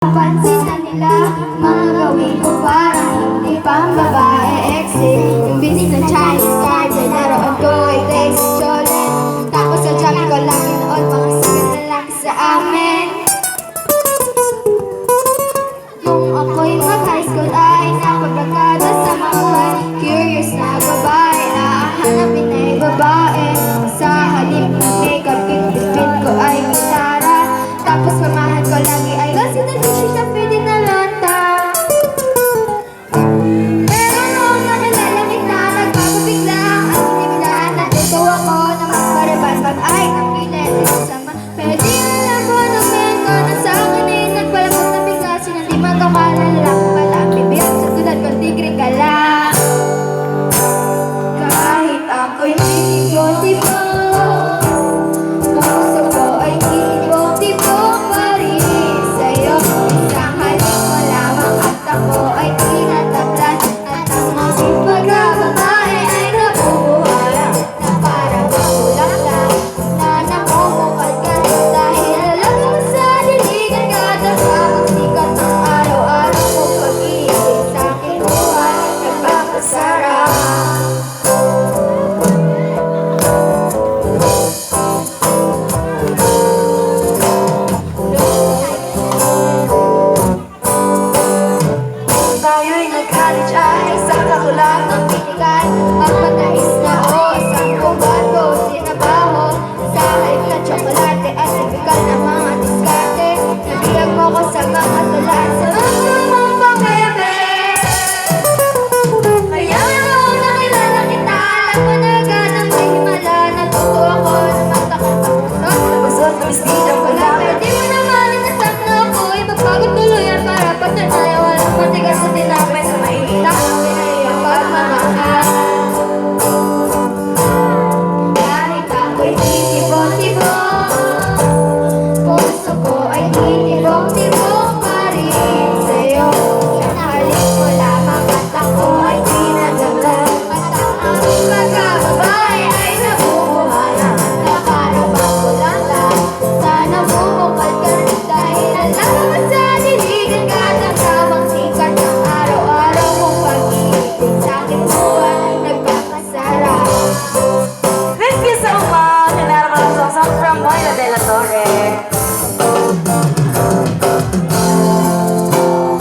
Pansin na nila, mga gawin ko parang hindi pang babae exit. Imbis na Chinese card, ay naroon ko ay days cholen. Tapos sa jamming ko lang noon, mga sikat na laki sa amin.